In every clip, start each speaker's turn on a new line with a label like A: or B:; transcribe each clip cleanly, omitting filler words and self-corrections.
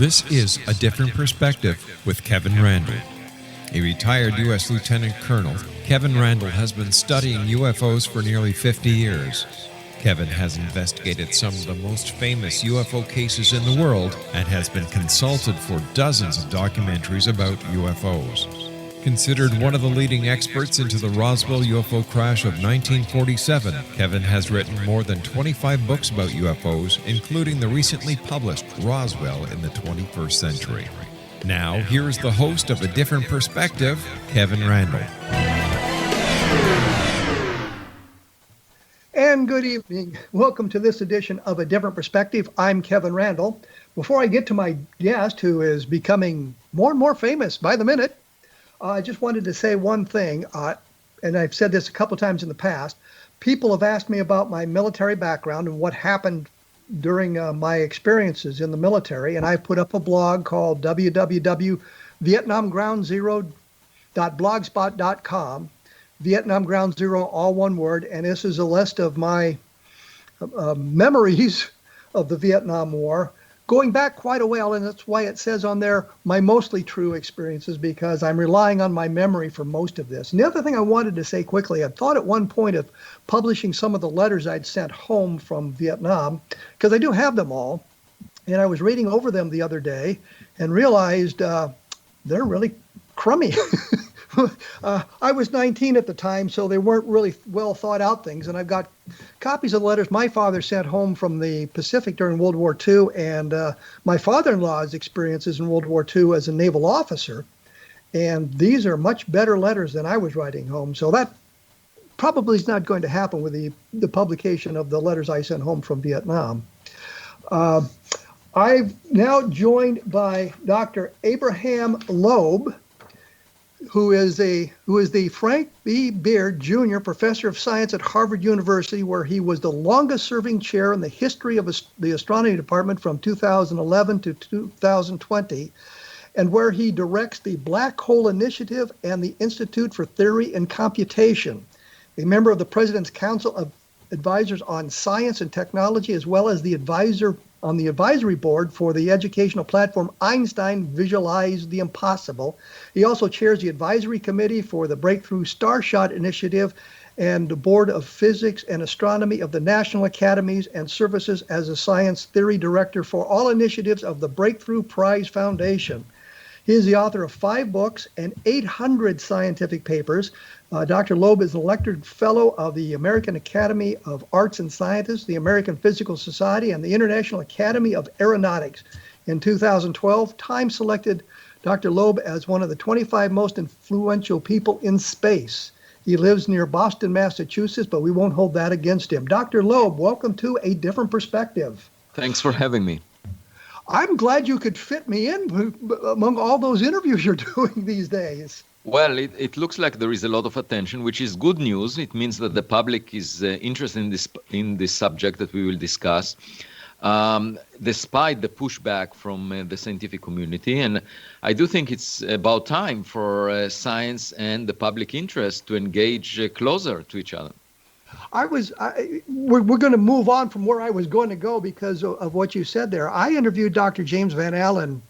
A: This is A Different Perspective with Kevin Randle. A retired U.S. Lieutenant Colonel, Kevin Randle has been studying UFOs for nearly 50 years. Kevin has investigated some of the most famous UFO cases in the world and has been consulted for dozens of documentaries about UFOs. Considered one of the leading experts into the Roswell UFO crash of 1947, Kevin has written more than 25 books about UFOs, including the recently published Roswell in the 21st Century. Now, here is the host of A Different Perspective, Kevin Randle.
B: And good evening. Welcome to this edition of A Different Perspective. I'm Kevin Randle. Before I get to my guest, who is becoming more and more famous by the minute, I just wanted to say one thing, and I've said this a couple times in the past. People have asked me about my military background and what happened during my experiences in the military, and I put up a blog called www.vietnamgroundzero.blogspot.com, Vietnam Ground Zero, all one word, and this is a list of my memories of the Vietnam War, going back quite a while, and that's why it says on there my mostly true experiences, because I'm relying on my memory for most of this. And the other thing I wanted to say quickly, I thought at one point of publishing some of the letters I'd sent home from Vietnam, because I do have them all, and I was reading over them the other day and realized they're really crummy. I was 19 at the time, so they weren't really well thought out things. And I've got copies of letters my father sent home from the Pacific during World War II, and my father-in-law's experiences in World War II as a naval officer. And these are much better letters than I was writing home. So that probably is not going to happen with the publication of the letters I sent home from Vietnam. I'm now joined by Dr. Abraham Loeb, who is the Frank B. Baird Jr. Professor of Science at Harvard University, where he was the longest-serving chair in the history of the astronomy department from 2011 to 2020, and where he directs the Black Hole Initiative and the Institute for Theory and Computation, a member of the President's Council of Advisors on Science and Technology, as well as the advisor on the advisory board for the educational platform Einstein Visualize the Impossible. He also chairs the advisory committee for the Breakthrough Starshot Initiative and the board of Physics and Astronomy of the National Academies, and services as a science theory director for all initiatives of the Breakthrough Prize Foundation. He is the author of 5 books and 800 scientific papers. Dr. Loeb is an elected fellow of the American Academy of Arts and Sciences, the American Physical Society, and the International Academy of Aeronautics. In 2012, Time selected Dr. Loeb as one of the 25 most influential people in space. He lives near Boston, Massachusetts, but we won't hold that against him. Dr. Loeb, welcome to A Different Perspective.
C: Thanks for having me.
B: I'm glad you could fit me in among all those interviews you're doing these days.
C: Well, it looks like there is a lot of attention, which is good news. It means that the public is interested in this subject that we will discuss, despite the pushback from the scientific community. And I do think it's about time for science and the public interest to engage closer to each other.
B: We're going to move on from where I was going to go because of what you said there. I interviewed Dr. James Van Allen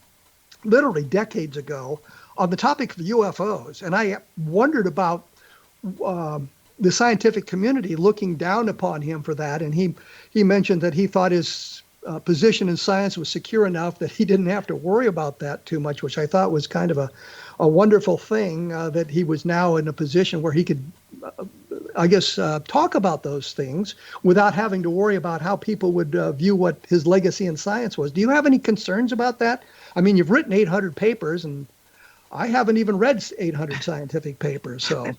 B: literally decades ago on the topic of UFOs, and I wondered about the scientific community looking down upon him for that. And he mentioned that he thought his position in science was secure enough that he didn't have to worry about that too much, which I thought was kind of a wonderful thing, that he was now in a position where he could talk about those things without having to worry about how people would view what his legacy in science was. Do you have any concerns about that? I mean, you've written 800 papers, and I haven't even read 800 scientific papers. So,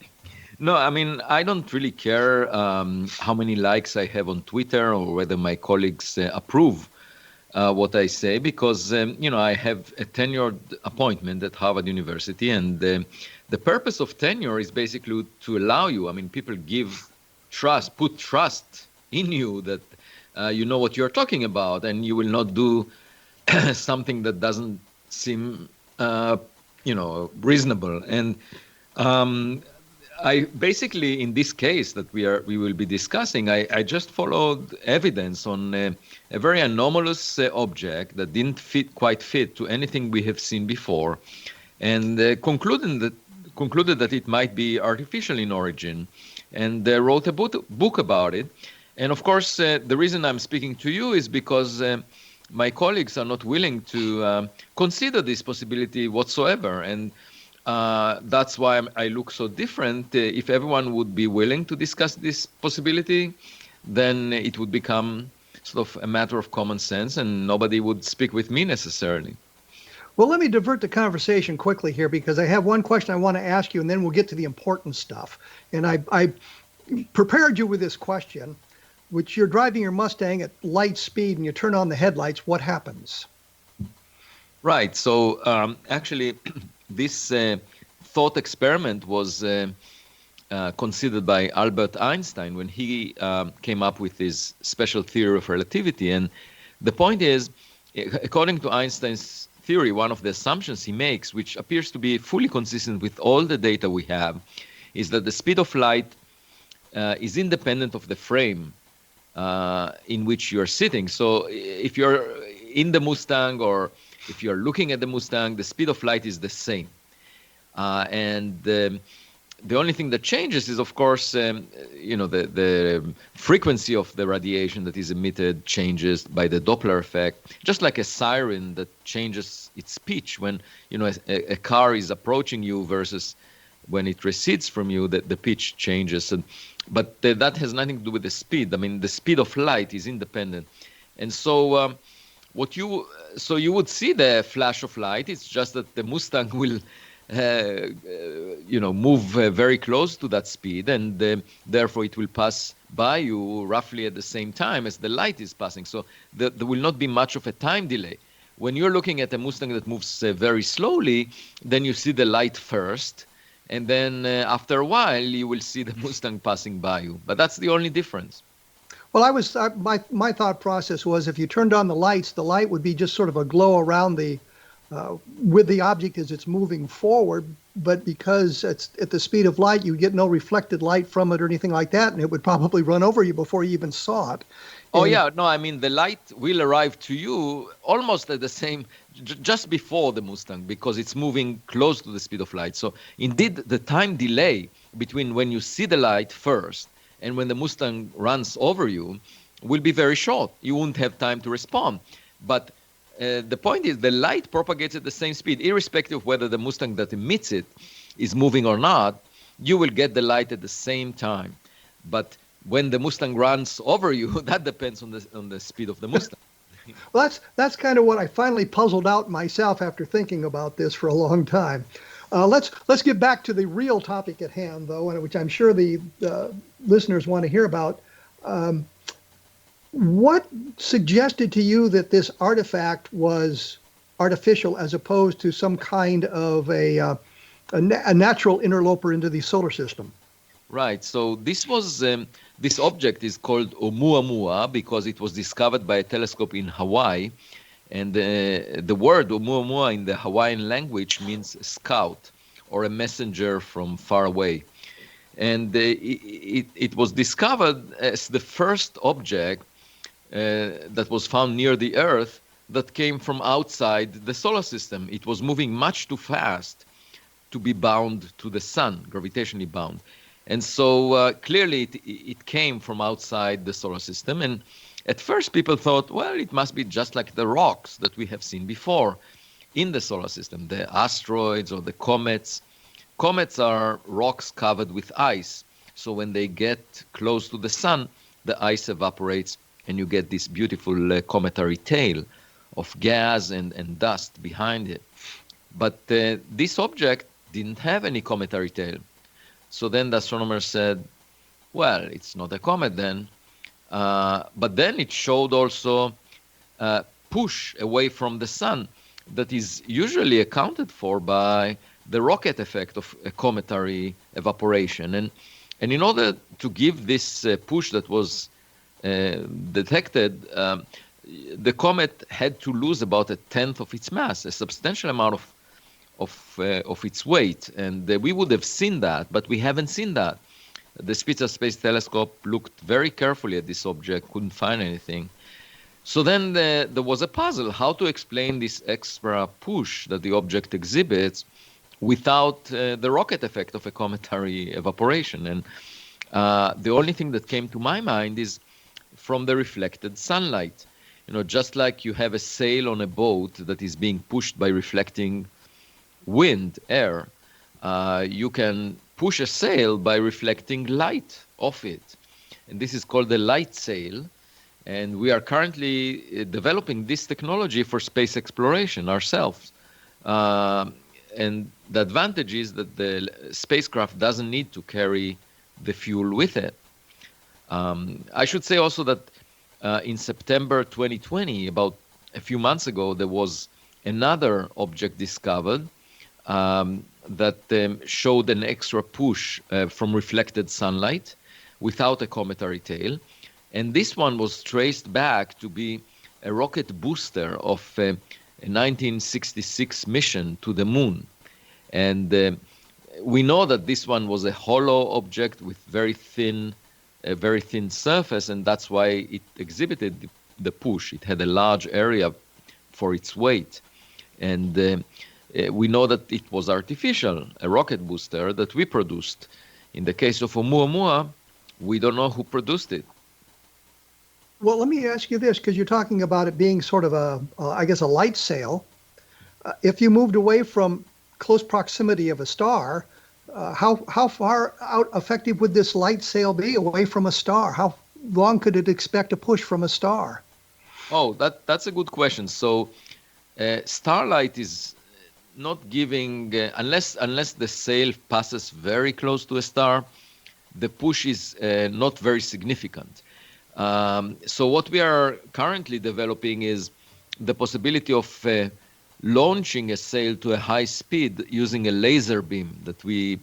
C: no, I mean, I don't really care how many likes I have on Twitter or whether my colleagues approve what I say, because, I have a tenured appointment at Harvard University, and the purpose of tenure is basically to allow you, people put trust in you that you know what you're talking about, and you will not do something that doesn't seem, reasonable. And I basically, in this case that we will be discussing, I just followed evidence on a very anomalous object that didn't quite fit to anything we have seen before, and concluded that it might be artificial in origin, and wrote a book about it. And of course, the reason I'm speaking to you is because my colleagues are not willing to consider this possibility whatsoever, and that's why I look so different. If everyone would be willing to discuss this possibility, then it would become sort of a matter of common sense, and nobody would speak with me necessarily.
B: Well, let me divert the conversation quickly here, because I have one question I want to ask you, and then we'll get to the important stuff. And I prepared you with this question, which you're driving your Mustang at light speed and you turn on the headlights. What happens?
C: Right. So actually, this thought experiment was considered by Albert Einstein when he came up with his special theory of relativity. And the point is, according to Einstein's theory, one of the assumptions he makes, which appears to be fully consistent with all the data we have, is that the speed of light is independent of the frame in which you're sitting. So if you're in the Mustang or if you're looking at the Mustang, the speed of light is the same. And the only thing that changes is, of course, the frequency of the radiation that is emitted changes by the Doppler effect, just like a siren that changes its pitch when a car is approaching you versus when it recedes from you, the pitch changes. But that has nothing to do with the speed. I mean, the speed of light is independent. And so you would see the flash of light. It's just that the Mustang will move very close to that speed, and therefore it will pass by you roughly at the same time as the light is passing. So there will not be much of a time delay. When you're looking at a Mustang that moves very slowly, then you see the light first, and then after a while you will see the Mustang passing by you. But that's the only difference.
B: Well, my thought process was, if you turned on the lights, the light would be just sort of a glow around with the object as it's moving forward, but because it's at the speed of light, you get no reflected light from it or anything like that, and it would probably run over you before you even saw it.
C: Oh, yeah. No, I mean, the light will arrive to you almost at the same, just before the Mustang, because it's moving close to the speed of light. So indeed, the time delay between when you see the light first and when the Mustang runs over you will be very short. You won't have time to respond. But the point is, the light propagates at the same speed, irrespective of whether the Mustang that emits it is moving or not. You will get the light at the same time. But when the Mustang runs over you, that depends on the speed of the Mustang.
B: Well, that's kind of what I finally puzzled out myself after thinking about this for a long time. Let's get back to the real topic at hand, though, which I'm sure the listeners want to hear about. What suggested to you that this artifact was artificial as opposed to some kind of a natural interloper into the solar system?
C: Right. So this object is called Oumuamua because it was discovered by a telescope in Hawaii, and the word Oumuamua in the Hawaiian language means scout or a messenger from far away. And it was discovered as the first object that was found near the Earth that came from outside the solar system. It was moving much too fast to be bound to the sun, gravitationally bound. And so clearly it came from outside the solar system. And at first people thought, well, it must be just like the rocks that we have seen before in the solar system, the asteroids or the comets. Comets are rocks covered with ice. So when they get close to the sun, the ice evaporates, and you get this beautiful cometary tail of gas and dust behind it. But this object didn't have any cometary tail. So then the astronomers said, well, it's not a comet then. But then it showed also push away from the sun that is usually accounted for by the rocket effect of a cometary evaporation. And in order to give this push that was detected, the comet had to lose about 1/10 of its mass, a substantial amount of its weight. And we would have seen that, but we haven't seen that. The Spitzer Space Telescope looked very carefully at this object, couldn't find anything. So then there was a puzzle, how to explain this extra push that the object exhibits without the rocket effect of a cometary evaporation. And the only thing that came to my mind is from the reflected sunlight. You know, just like you have a sail on a boat that is being pushed by reflecting wind, air, you can push a sail by reflecting light off it. And this is called the light sail. And we are currently developing this technology for space exploration ourselves. And the advantage is that the spacecraft doesn't need to carry the fuel with it. I should say also that in September 2020, about a few months ago, there was another object discovered that showed an extra push from reflected sunlight without a cometary tail. And this one was traced back to be a rocket booster of a 1966 mission to the moon. And we know that this one was a hollow object with a very thin surface, and that's why it exhibited the push. It had a large area for its weight. And we know that it was artificial, a rocket booster that we produced. In the case of Oumuamua, we don't know who produced it.
B: Well, let me ask you this, because you're talking about it being sort of I guess, a light sail. If you moved away from close proximity of a star, how far out effective would this light sail be away from a star? How long could it expect a push from a star?
C: Oh, that's a good question. So starlight is not giving, unless the sail passes very close to a star, the push is not very significant. So what we are currently developing is the possibility of launching a sail to a high speed using a laser beam that we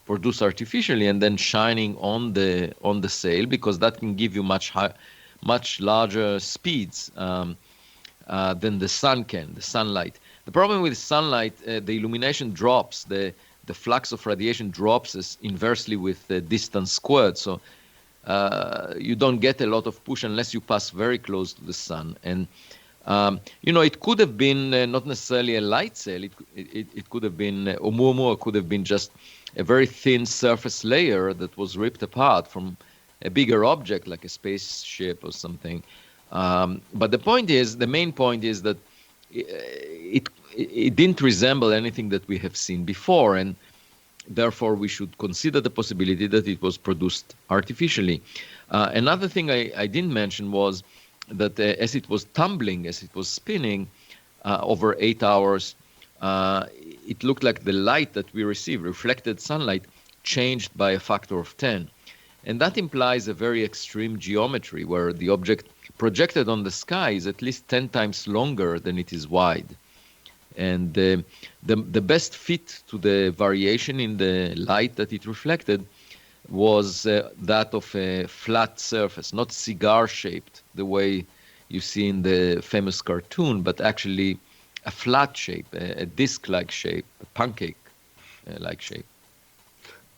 C: produce artificially and then shining on the sail, because that can give you much larger speeds than the sun can, the sunlight. The problem with sunlight, the illumination drops, the flux of radiation drops inversely with the distance squared. So you don't get a lot of push unless you pass very close to the sun. And it could have been not necessarily a light sail. It could have been Oumuamua could have been just a very thin surface layer that was ripped apart from a bigger object like a spaceship or something. But the main point is that it didn't resemble anything that we have seen before, and therefore we should consider the possibility that it was produced artificially. Another thing I didn't mention was that as it was tumbling, as it was spinning over 8 hours, it looked like the light that we received, reflected sunlight, changed by a factor of 10. And that implies a very extreme geometry where the object projected on the sky is at least 10 times longer than it is wide. And the best fit to the variation in the light that it reflected was that of a flat surface, not cigar-shaped, the way you see in the famous cartoon, but actually a flat shape, a disc-like shape, a pancake-like shape.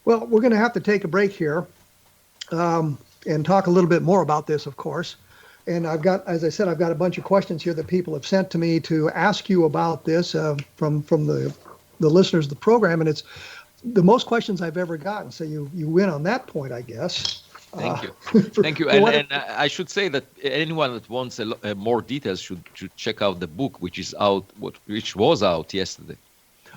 B: Well, we're going to have to take a break here and talk a little bit more about this, of course. And I've got, as I said, I've got a bunch of questions here that people have sent to me to ask you about this from the listeners of the program. And it's the most questions I've ever gotten. So you win on that point, I guess.
C: Thank you. Thank you. And I should say that anyone that wants more details should check out the book, which was out yesterday.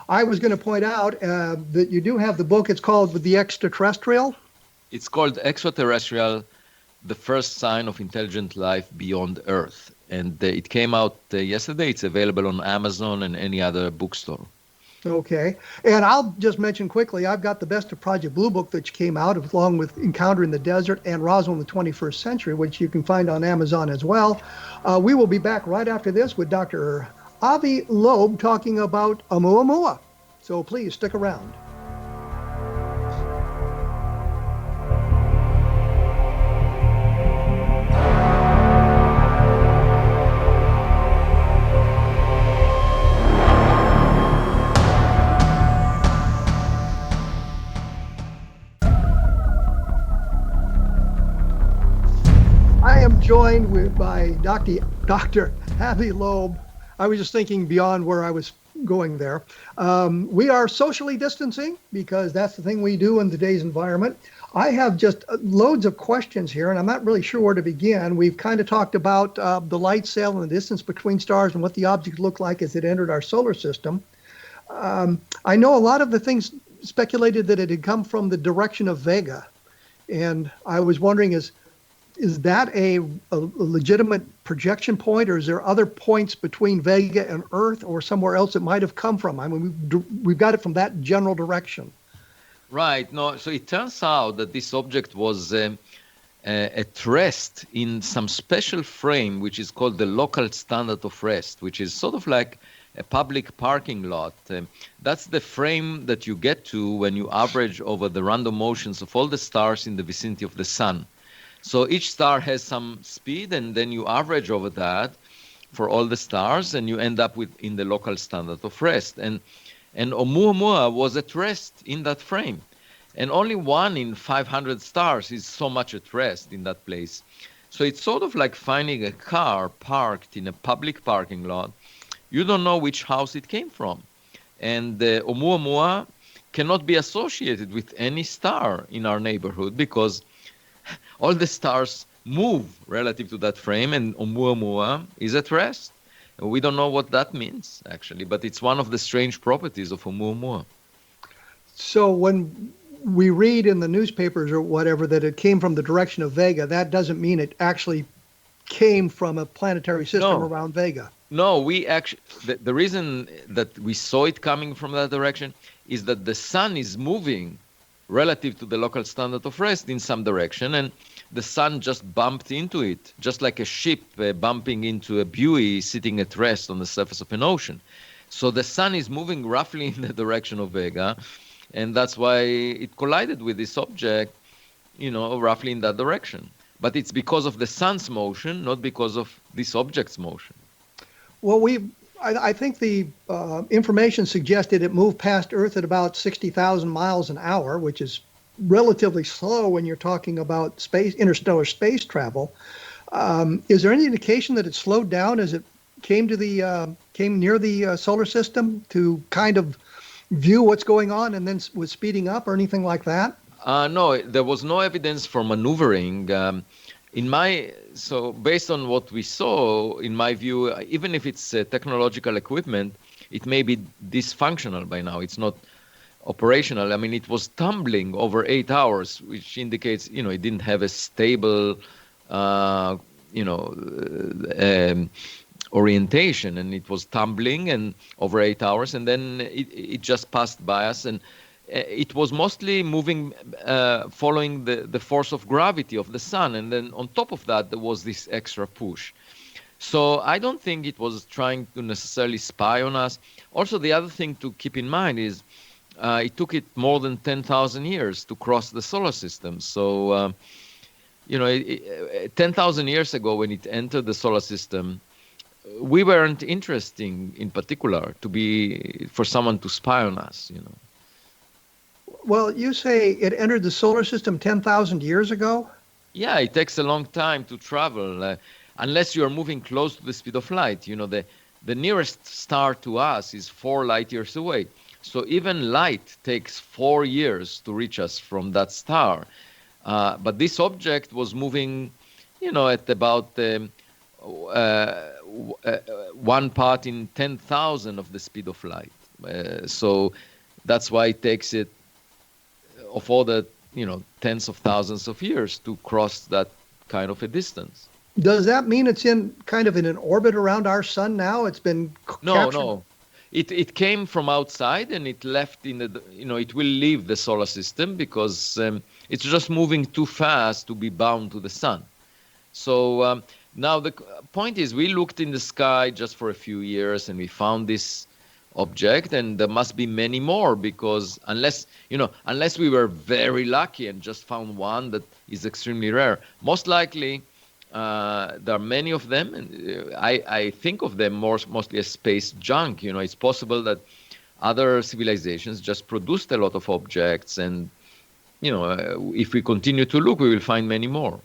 B: I was going to point out that you do have the book. It's called The Extraterrestrial.
C: It's called Extraterrestrial, The First Sign of Intelligent Life Beyond Earth. And it came out yesterday. It's available on Amazon and any other bookstore.
B: Okay. And I'll just mention quickly, I've got the Best of Project Blue book that came out along with Encounter in the Desert and Roswell in the 21st Century, which you can find on Amazon as well. We will be back right after this with Dr. Avi Loeb talking about Oumuamua. So please stick around. by Dr. AVI Loeb. I was just thinking beyond where I was going there. We are socially distancing because that's the thing we do in today's environment. I have just loads of questions here, and I'm not really sure where to begin. We've kind of talked about the light sail and the distance between stars and what the object looked like as it entered our solar system. I know a lot of the things speculated that it had come from the direction of Vega. And I was wondering, is that a legitimate projection point, or is there other points between Vega and Earth or somewhere else it might have come from? I mean, we've got it from that general direction.
C: Right. No. So it turns out that this object was at rest in some special frame, which is called the local standard of rest, which is sort of like a public parking lot. That's the frame that you get to when you average over the random motions of all the stars in the vicinity of the sun. So each star has some speed, and then you average over that for all the stars, and you end up in the local standard of rest. And Oumuamua was at rest in that frame. And only 1 in 500 stars is so much at rest in that place. So it's sort of like finding a car parked in a public parking lot. You don't know which house it came from. And Oumuamua cannot be associated with any star in our neighborhood because all the stars move relative to that frame, and Oumuamua is at rest. And we don't know what that means, actually, but it's one of the strange properties of Oumuamua.
B: So when we read in the newspapers or whatever that it came from the direction of Vega, that doesn't mean it actually came from a planetary system around Vega.
C: No, we actually, the reason that we saw it coming from that direction is that the sun is moving relative to the local standard of rest in some direction, and the sun just bumped into it, just like a ship bumping into a buoy sitting at rest on the surface of an ocean. So the sun is moving roughly in the direction of Vega, and that's why it collided with this object, roughly in that direction. But it's because of the sun's motion, not because of this object's motion.
B: Well, I think the information suggested it moved past Earth at about 60,000 miles an hour, which is relatively slow when you're talking about interstellar space travel. Is there any indication that it slowed down as it came near the solar system to kind of view what's going on and then was speeding up or anything like that?
C: No, there was no evidence for maneuvering. So based on what we saw, in my view, even if it's technological equipment, it may be dysfunctional by now. It's not operational. I mean, it was tumbling over 8 hours, which indicates, it didn't have a stable, orientation, and it was tumbling and over 8 hours, and then it just passed by us, and it was mostly moving, following the force of gravity of the sun, and then on top of that there was this extra push. So I don't think it was trying to necessarily spy on us. Also, the other thing to keep in mind is it took it more than 10,000 years to cross the solar system. So 10,000 years ago, when it entered the solar system, we weren't interesting in particular for someone to spy on us,
B: Well, you say it entered the solar system 10,000 years ago?
C: Yeah, it takes a long time to travel, unless you are moving close to the speed of light. The nearest star to us is 4 light years away. So even light takes 4 years to reach us from that star. But this object was moving, at about 1 part in 10,000 of the speed of light. So that's why it takes it of all the tens of thousands of years to cross that kind of a distance.
B: Does that mean it's in an orbit around our sun now? It's been captured?
C: No. It came from outside, and it left it will leave the solar system because it's just moving too fast to be bound to the sun. So now the point is, we looked in the sky just for a few years, and we found this object, and there must be many more, because unless we were very lucky and just found one that is extremely rare, most likely there are many of them, and I think of them mostly as space junk. It's possible that other civilizations just produced a lot of objects, and if we continue to look, we will find many more.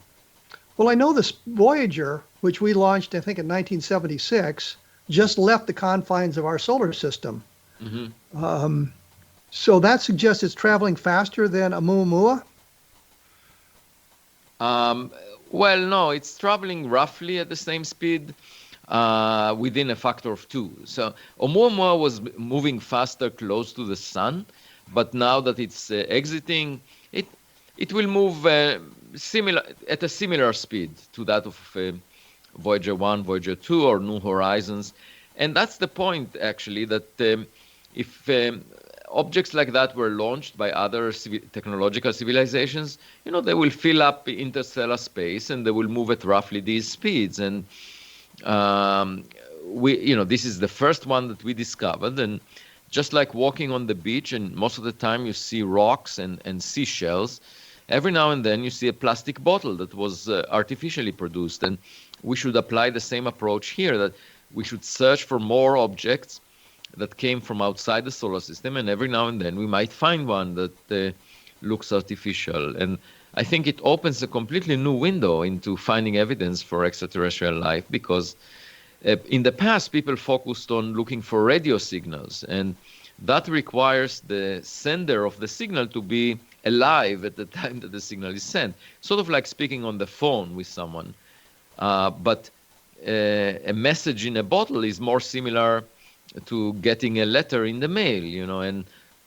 B: Well, I know this Voyager, which we launched, I think, in 1976, just left the confines of our solar system.
C: Mm-hmm.
B: So that suggests it's traveling faster than Oumuamua?
C: Well, no, it's traveling roughly at the same speed within a factor of 2. So Oumuamua was moving faster close to the sun, but now that it's exiting, it will move at a similar speed to that of Voyager 1, Voyager 2, or New Horizons. And that's the point, actually, that if objects like that were launched by other technological civilizations, they will fill up interstellar space and they will move at roughly these speeds. And this is the first one that we discovered. And just like walking on the beach, and most of the time you see rocks and seashells, every now and then you see a plastic bottle that was artificially produced. And we should apply the same approach here, that we should search for more objects that came from outside the solar system, and every now and then we might find one that looks artificial. And I think it opens a completely new window into finding evidence for extraterrestrial life, because in the past people focused on looking for radio signals, and that requires the sender of the signal to be alive at the time that the signal is sent, sort of like speaking on the phone with someone. But a message in a bottle is more similar to getting a letter in the mail,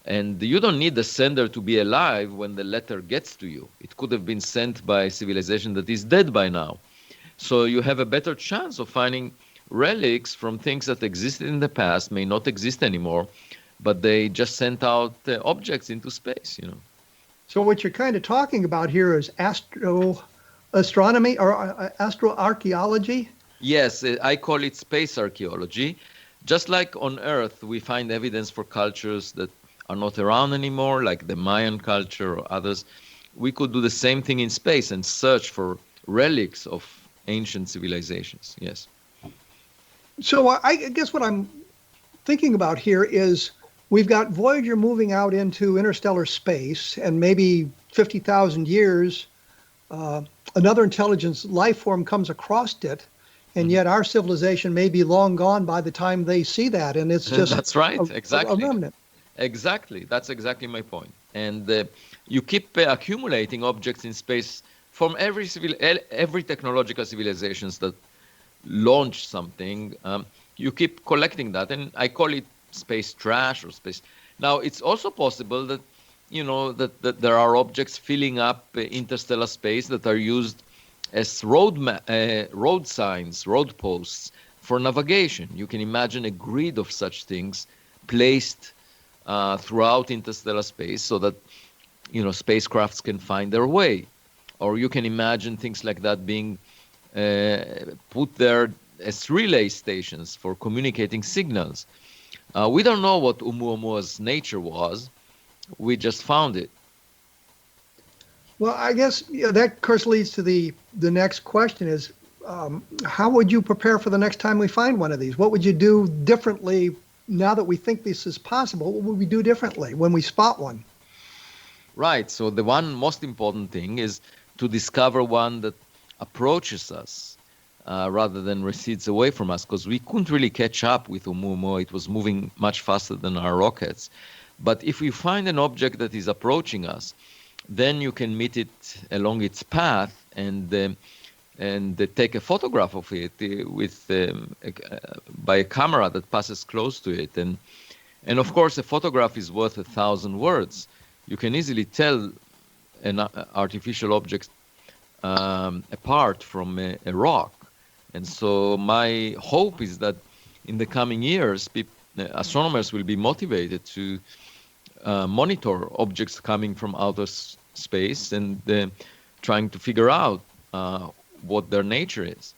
C: and you don't need the sender to be alive when the letter gets to you. It could have been sent by a civilization that is dead by now. So you have a better chance of finding relics from things that existed in the past, may not exist anymore, but they just sent out objects into space,
B: So what you're kind of talking about here is astronomy or astroarchaeology?
C: Yes, I call it space archaeology. Just like on Earth, we find evidence for cultures that are not around anymore, like the Mayan culture or others. We could do the same thing in space and search for relics of ancient civilizations. Yes.
B: So I guess what I'm thinking about here is we've got Voyager moving out into interstellar space, and maybe 50,000 years, another intelligence life form comes across it. And yet our civilization may be long gone by the time they see that. And it's just
C: that's right. Exactly.
B: A remnant.
C: Exactly. That's exactly my point. And you keep accumulating objects in space from every technological civilizations that launch something. You keep collecting that. And I call it space trash or space. Now, it's also possible that, that there are objects filling up interstellar space that are used as road signs, road posts for navigation. You can imagine a grid of such things placed throughout interstellar space so that, spacecrafts can find their way. Or you can imagine things like that being put there as relay stations for communicating signals. We don't know what Oumuamua's nature was. We just found it.
B: Well, I guess that, of course, leads to the next question is, how would you prepare for the next time we find one of these? What would you do differently now that we think this is possible? What would we do differently when we spot one?
C: Right. So the one most important thing is to discover one that approaches us rather than recedes away from us, because we couldn't really catch up with Oumuamua. It was moving much faster than our rockets. But if we find an object that is approaching us, then you can meet it along its path and take a photograph of it by a camera that passes close to it. And of course, a photograph is worth 1,000 words. You can easily tell an artificial object apart from a rock. And so my hope is that in the coming years, astronomers will be motivated to monitor objects coming from outer space and trying to figure out what their nature is.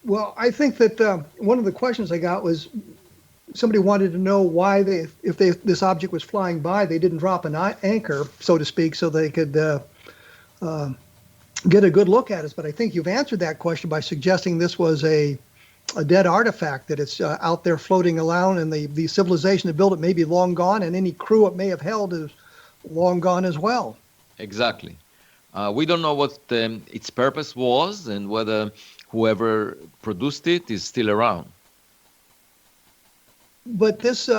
B: Well, I think that one of the questions I got was somebody wanted to know why this object was flying by, they didn't drop an anchor, so to speak, so they could get a good look at us. But I think you've answered that question by suggesting this was a dead artifact, that it's out there floating around, and the civilization that built it may be long gone, and any crew it may have held is long gone as well.
C: Exactly. We don't know what its purpose was and whether whoever produced it is still around.
B: But this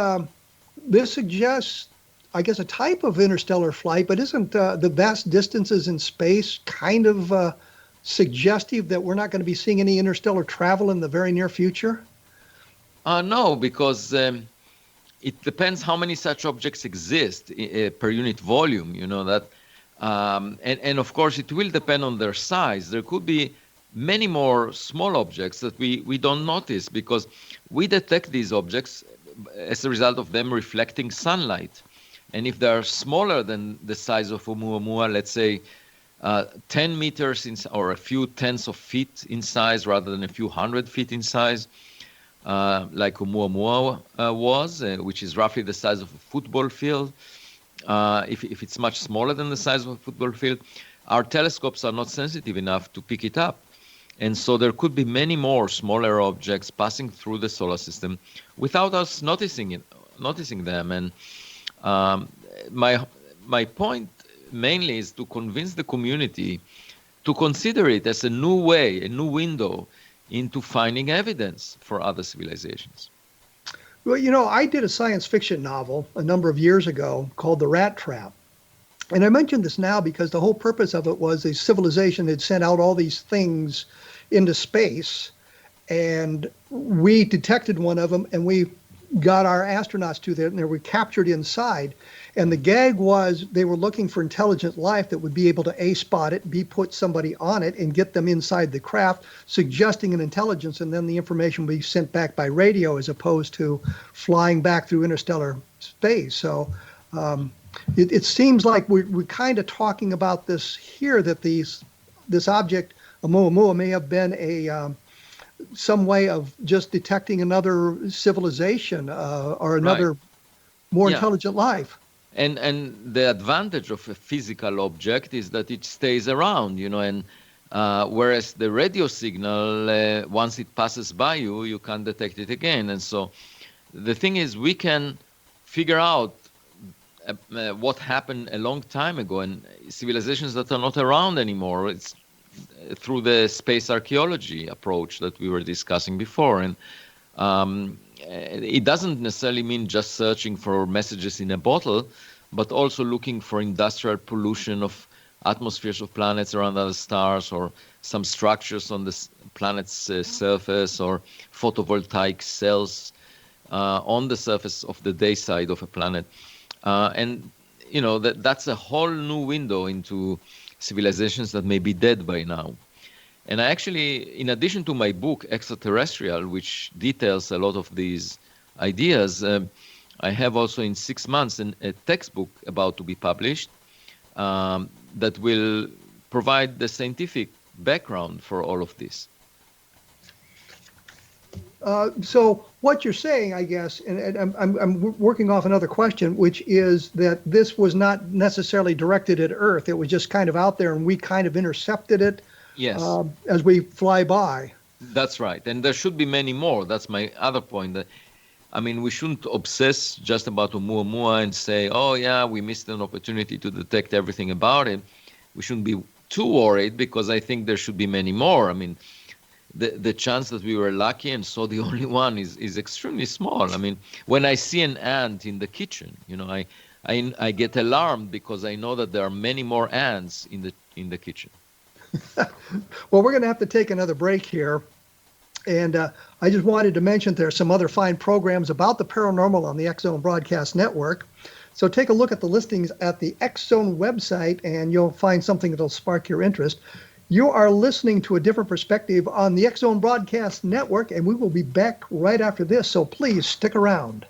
B: suggests, I guess, a type of interstellar flight, but isn't the vast distances in space kind of suggestive that we're not going to be seeing any interstellar travel in the very near future?
C: No, because it depends how many such objects exist per unit volume, that. And of course, it will depend on their size. There could be many more small objects that we don't notice because we detect these objects as a result of them reflecting sunlight. And if they are smaller than the size of Oumuamua, let's say 10 meters or a few tenths of feet in size rather than a few 100 feet in size, like Oumuamua was, which is roughly the size of a football field. If it's much smaller than the size of a football field, our telescopes are not sensitive enough to pick it up. And so there could be many more smaller objects passing through the solar system without us noticing them. And my point mainly is to convince the community to consider it as a new way, a new window into finding evidence for other civilizations.
B: Well, I did a science fiction novel a number of years ago called The Rat Trap. And I mention this now because the whole purpose of it was a civilization had sent out all these things into space, and we detected one of them, and we got our astronauts to there, and they were captured inside. And the gag was they were looking for intelligent life that would be able to A, spot it, B, put somebody on it and get them inside the craft, suggesting an intelligence, and then the information would be sent back by radio as opposed to flying back through interstellar space. So it seems like we're kind of talking about this here, that this object, Oumuamua, may have been some way of just detecting another civilization or another more intelligent life.
C: And the advantage of a physical object is that it stays around, and whereas the radio signal, once it passes by you, you can't detect it again. And so the thing is, we can figure out what happened a long time ago, and civilizations that are not around anymore. It's through the space archaeology approach that we were discussing before. And it doesn't necessarily mean just searching for messages in a bottle, but also looking for industrial pollution of atmospheres of planets around other stars, or some structures on the planet's surface, or photovoltaic cells on the surface of the day side of a planet. And that's a whole new window into civilizations that may be dead by now. And I actually, in addition to my book, Extraterrestrial, which details a lot of these ideas, I have also in 6 months a textbook about to be published that will provide the scientific background for all of this.
B: So what you're saying, I guess, and I'm working off another question, which is that this was not necessarily directed at Earth. It was just kind of out there, and we kind of intercepted it.
C: Yes.
B: As we fly by.
C: That's right. And there should be many more. That's my other point. We shouldn't obsess just about Oumuamua and say, oh, yeah, we missed an opportunity to detect everything about it. We shouldn't be too worried, because I think there should be many more. The chance that we were lucky and saw the only one is extremely small. When I see an ant in the kitchen, I get alarmed because I know that there are many more ants in the kitchen.
B: Well, we're going to have to take another break here. And I just wanted to mention there are some other fine programs about the paranormal on the X-Zone Broadcast Network. So take a look at the listings at the X-Zone website, and you'll find something that'll spark your interest. You are listening to A Different Perspective on the X-Zone Broadcast Network, and we will be back right after this, so please stick around.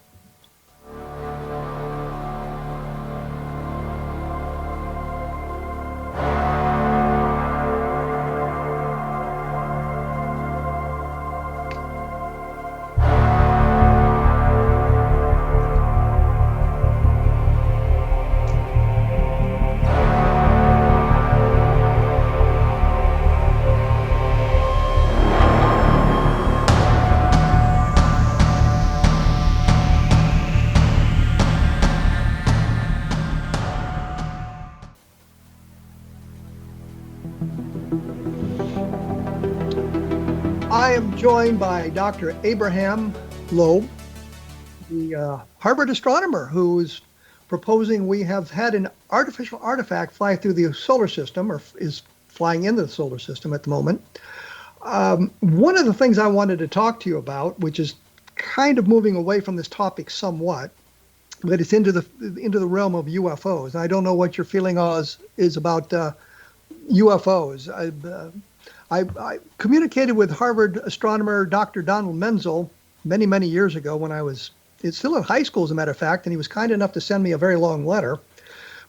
B: I am joined by Dr. Abraham Loeb, the Harvard astronomer who is proposing we have had an artificial artifact fly through the solar system, or is flying into the solar system at the moment. One of the things I wanted to talk to you about, which is kind of moving away from this topic somewhat, but it's into the realm of UFOs. I don't know what your feeling is about UFOs. I communicated with Harvard astronomer Dr. Donald Menzel many, many years ago when it's still in high school, as a matter of fact, and he was kind enough to send me a very long letter.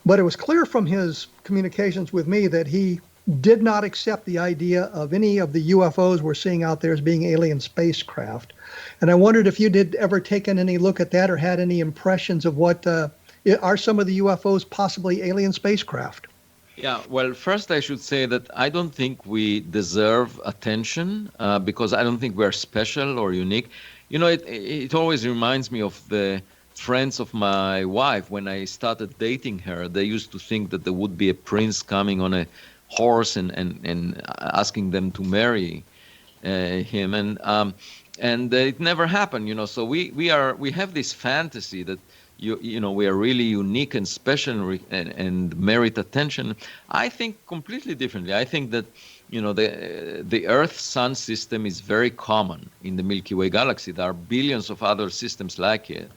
B: But it was clear from his communications with me that he did not accept the idea of any of the UFOs we're seeing out there as being alien spacecraft. And I wondered if you did ever taken any look at that or had any impressions of what are some of the UFOs possibly alien spacecraft?
C: Yeah, well, first I should say that I don't think we deserve attention because I don't think we're special or unique. You know, it always reminds me of the friends of my wife. When I started dating her, they used to think that there would be a prince coming on a horse and asking them to marry him. And it never happened, you know. So we have this fantasy that you know, we are really unique and special and merit attention. I think completely differently. I think that, you know, the Earth-Sun system is very common in the Milky Way galaxy. There are billions of other systems like it.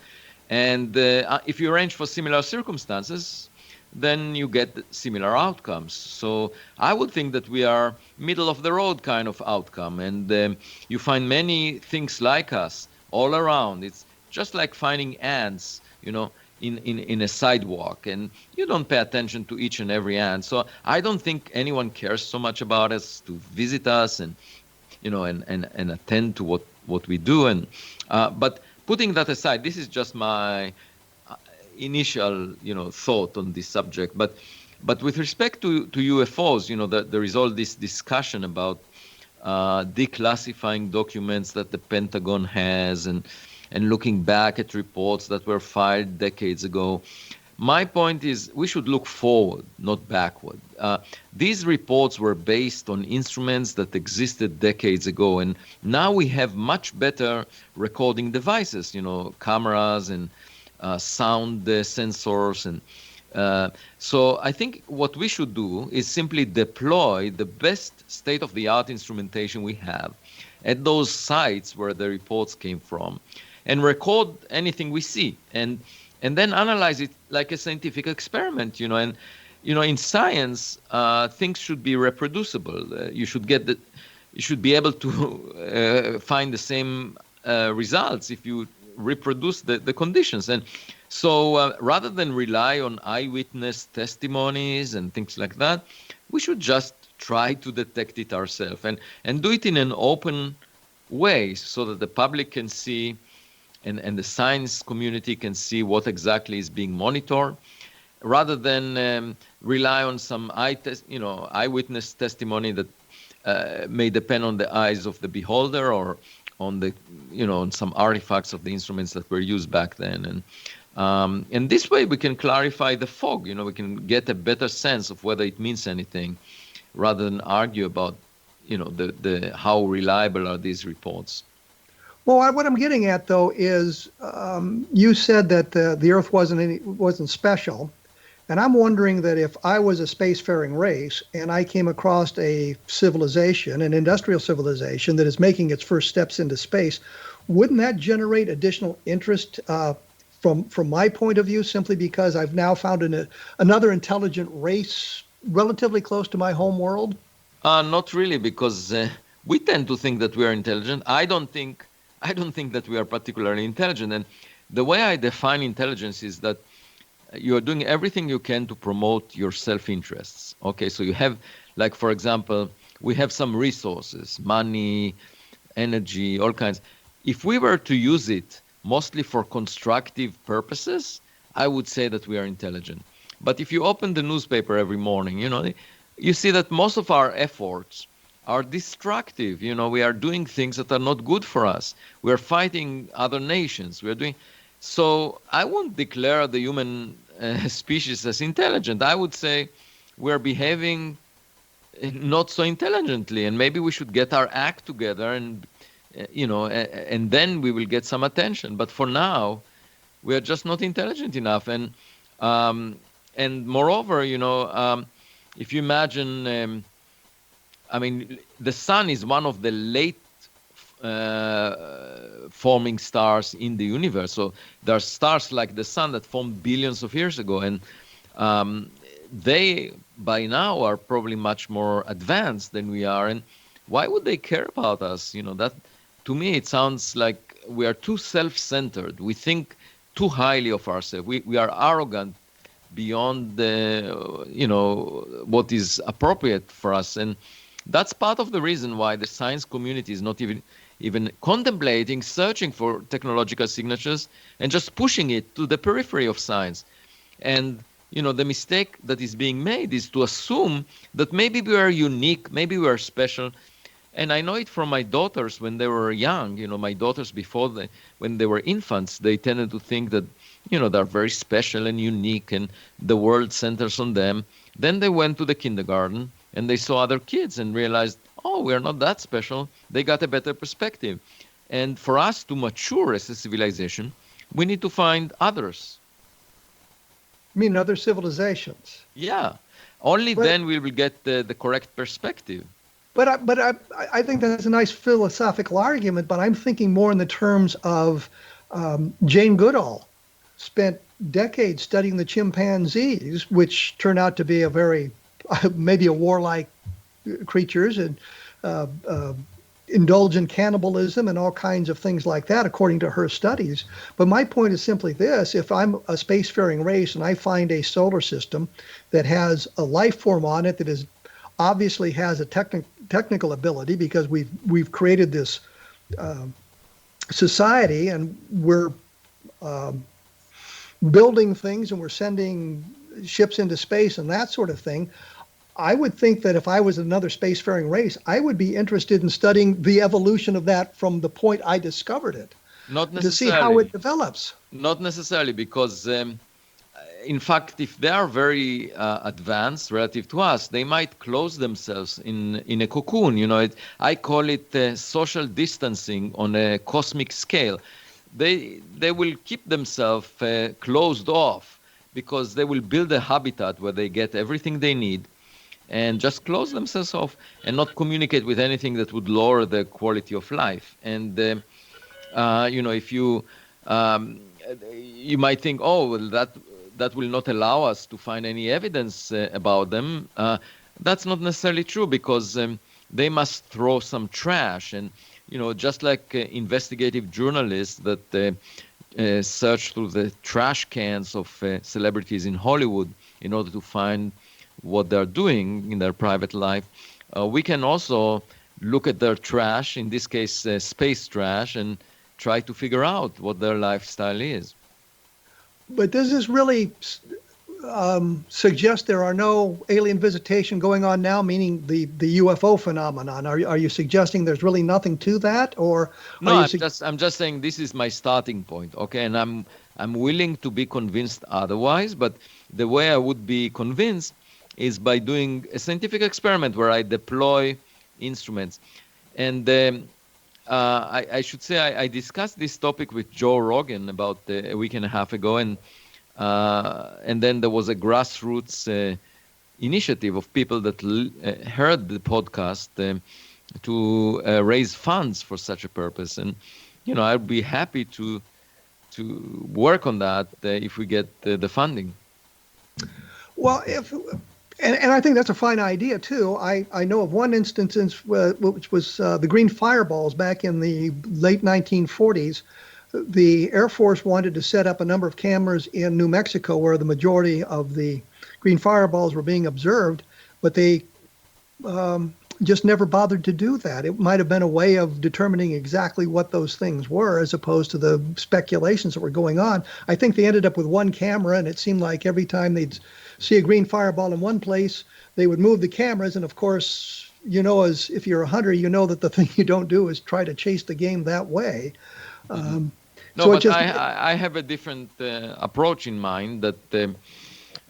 C: And if you arrange for similar circumstances, then you get similar outcomes. So I would think that we are middle of the road kind of outcome. And you find many things like us all around. It's just like finding ants, you know, in a sidewalk, and you don't pay attention to each and every ant. So I don't think anyone cares so much about us to visit us and, you know, and attend to what we do. And but putting that aside, this is just my initial, you know, thought on this subject. But with respect to UFOs, you know, there is all this discussion about declassifying documents that the Pentagon has and looking back at reports that were filed decades ago. My point is we should look forward, not backward. These reports were based on instruments that existed decades ago, and now we have much better recording devices, you know, cameras and sound sensors. And so I think what we should do is simply deploy the best state-of-the-art instrumentation we have at those sites where the reports came from, and record anything we see, and then analyze it like a scientific experiment, you know. And you know, in science, things should be reproducible. You should be able to find the same results if you reproduce the conditions. And so rather than rely on eyewitness testimonies and things like that, we should just try to detect it ourselves and do it in an open way so that the public can see and the science community can see what exactly is being monitored, rather than rely on some eyewitness testimony that may depend on the eyes of the beholder or on the, you know, on some artifacts of the instruments that were used back then. And this way we can clarify the fog. You know, we can get a better sense of whether it means anything, rather than argue about, you know, the how reliable are these reports.
B: Well, what I'm getting at, though, is you said that the Earth wasn't special, and I'm wondering that if I was a spacefaring race and I came across a civilization, an industrial civilization that is making its first steps into space, wouldn't that generate additional interest from my point of view, simply because I've now found another intelligent race relatively close to my home world?
C: Not really, because we tend to think that we are intelligent. I don't think that we are particularly intelligent. And the way I define intelligence is that you are doing everything you can to promote your self-interests. Okay, so you have, like, for example, we have some resources, money, energy, all kinds. If we were to use it mostly for constructive purposes, I would say that we are intelligent. But if you open the newspaper every morning, you know, you see that most of our efforts are destructive. You know, we are doing things that are not good for us. We are fighting other nations. So I won't declare the human species as intelligent. I would say we're behaving not so intelligently, and maybe we should get our act together, and and then we will get some attention. But for now, we are just not intelligent enough, and moreover, if you imagine, I mean, the sun is one of the late forming stars in the universe. So there are stars like the sun that formed billions of years ago, and they by now are probably much more advanced than we are. And why would they care about us? That, to me, it sounds like we are too self-centered. We think too highly of ourselves. We are arrogant beyond what is appropriate for us. And that's part of the reason why the science community is not even contemplating searching for technological signatures and just pushing it to the periphery of science. And the mistake that is being made is to assume that maybe we are unique, maybe we are special. And I know it from my daughters when they were young. My daughters when they were infants, they tended to think that, they're very special and unique and the world centers on them. Then they went to the kindergarten and they saw other kids and realized, oh, we're not that special. They got a better perspective. And for us to mature as a civilization, we need to find others.
B: You mean other civilizations?
C: Yeah. Only then we will get the correct perspective.
B: But I think that's a nice philosophical argument, but I'm thinking more in the terms of Jane Goodall spent decades studying the chimpanzees, which turned out to be maybe a warlike creatures and indulge in cannibalism and all kinds of things like that, according to her studies. But my point is simply this: if I'm a spacefaring race and I find a solar system that has a life form on it that is obviously has a technical ability, because we've created this society and we're building things and we're sending ships into space and that sort of thing, I would think that if I was another spacefaring race, I would be interested in studying the evolution of that from the point I discovered it.
C: Not necessarily.
B: To see how it develops.
C: Not necessarily, because in fact, if they are very advanced relative to us, they might close themselves in a cocoon. I call it social distancing on a cosmic scale. They will keep themselves closed off because they will build a habitat where they get everything they need and just close themselves off and not communicate with anything that would lower the quality of life. And if you might think, oh, well, that will not allow us to find any evidence about them. That's not necessarily true, because they must throw some trash. And, just like investigative journalists that search through the trash cans of celebrities in Hollywood in order to find what they're doing in their private life, we can also look at their trash, in this case space trash, and try to figure out what their lifestyle is.
B: But does this really suggest there are no alien visitation going on now, meaning the UFO phenomenon? Are you suggesting there's really nothing to that, or
C: no? I'm just saying this is my starting point, okay? And I'm willing to be convinced otherwise, but the way I would be convinced is by doing a scientific experiment where I deploy instruments. And I should say I discussed this topic with Joe Rogan about a week and a half ago, and then there was a grassroots initiative of people that heard the podcast to raise funds for such a purpose. And I'd be happy to work on that if we get the funding.
B: Well, and I think that's a fine idea too. I know of one instance which was the green fireballs back in the late 1940s. The Air Force wanted to set up a number of cameras in New Mexico where the majority of the green fireballs were being observed, but they just never bothered to do that. It might have been a way of determining exactly what those things were, as opposed to the speculations that were going on. I think they ended up with one camera, and it seemed like every time they'd see a green fireball in one place, they would move the cameras. And of course, as if you're a hunter, that the thing you don't do is try to chase the game that way.
C: No, but I have a different approach in mind, that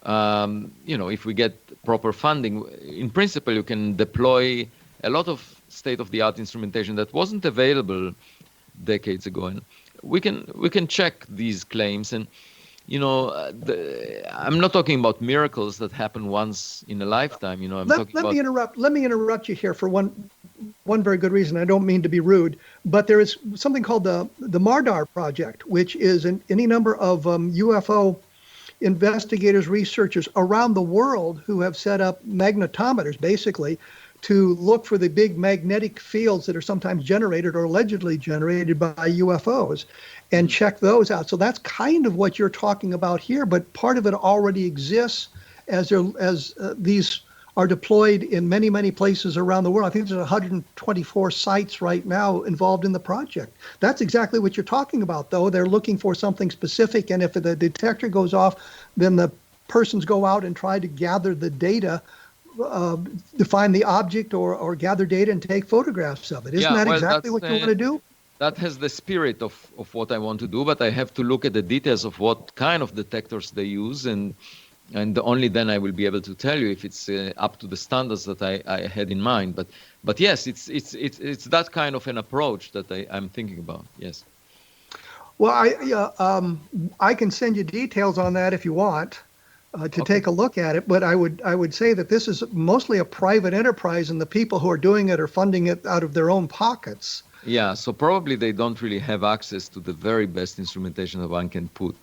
C: if we get proper funding, in principle, you can deploy a lot of state-of-the-art instrumentation that wasn't available decades ago, and we can check these claims. And I'm not talking about miracles that happen once in a lifetime.
B: Let me interrupt you here for one very good reason. I don't mean to be rude, but there is something called the MARDAR project, which is any number of UFO investigators, researchers around the world who have set up magnetometers, basically, to look for the big magnetic fields that are sometimes generated or allegedly generated by UFOs and check those out. So that's kind of what you're talking about here, but part of it already exists as these are deployed in many, many places around the world. I think there's 124 sites right now involved in the project. That's exactly what you're talking about, though. They're looking for something specific, and if the detector goes off, then the persons go out and try to gather the data, define the object or gather data and take photographs of it. Isn't that exactly what you want to do?
C: That has the spirit of what I want to do, but I have to look at the details of what kind of detectors they use, and only then I will be able to tell you if it's up to the standards that I had in mind. But yes, it's that kind of an approach that I'm thinking about. Yes.
B: Well, I can send you details on that if you want. To take a look at it, but I would say that this is mostly a private enterprise, and the people who are doing it are funding it out of their own pockets.
C: Yeah, so probably they don't really have access to the very best instrumentation that one can put.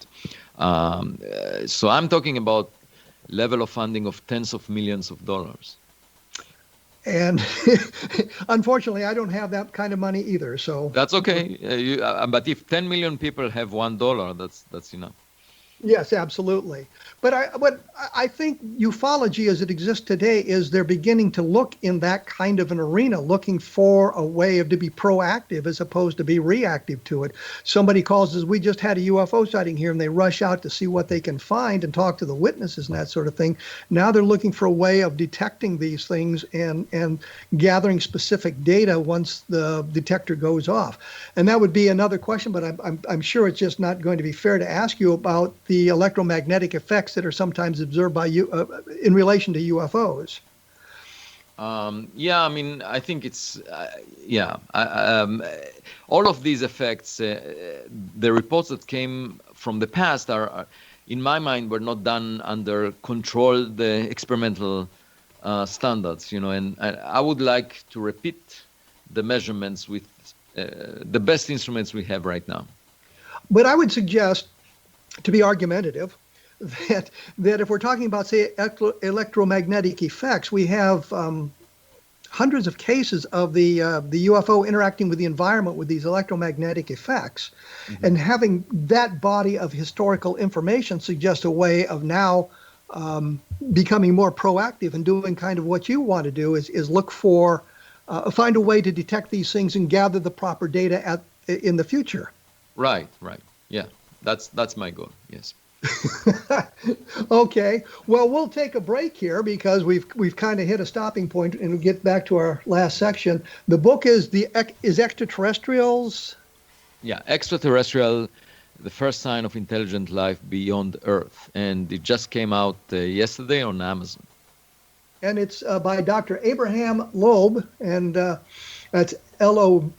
C: So I'm talking about level of funding of tens of millions of dollars.
B: And unfortunately, I don't have that kind of money either. So
C: that's okay. But if 10 million people have $1, that's enough.
B: Yes, absolutely. But I think ufology as it exists today is they're beginning to look in that kind of an arena, looking for a way to be proactive as opposed to be reactive to it. Somebody calls us, we just had a UFO sighting here, and they rush out to see what they can find and talk to the witnesses and that sort of thing. Now they're looking for a way of detecting these things and gathering specific data once the detector goes off. And that would be another question, but I'm sure it's just not going to be fair to ask you about the electromagnetic effects that are sometimes observed by you in relation to UFOs.
C: Yeah, I mean, I think it's, all of these effects, the reports that came from the past are, in my mind, were not done under controlled experimental standards, and I would like to repeat the measurements with the best instruments we have right now.
B: But I would suggest, to be argumentative, that if we're talking about, say, electromagnetic effects, we have hundreds of cases of the UFO interacting with the environment with these electromagnetic effects. Mm-hmm. And having that body of historical information suggests a way of now becoming more proactive and doing kind of what you want to do is look for, find a way to detect these things and gather the proper data in the future.
C: Right. Yeah, that's my goal, yes.
B: Okay, well, we'll take a break here because we've kind of hit a stopping point, and we'll get back to our last section. The book is Extraterrestrials?
C: Yeah, Extraterrestrial, the first sign of intelligent life beyond Earth, and it just came out yesterday on Amazon.
B: And it's by Dr. Abraham Loeb, and that's Loeb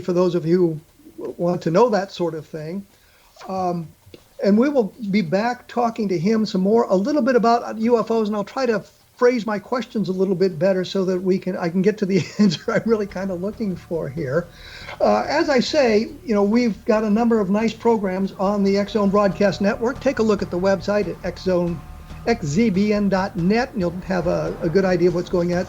B: for those of you who want to know that sort of thing. And we will be back talking to him some more, a little bit about UFOs, and I'll try to phrase my questions a little bit better so that I can get to the answer I'm really kind of looking for here. As I say, we've got a number of nice programs on the X Zone Broadcast Network. Take a look at the website at xzbn.net, and you'll have a good idea of what's going on.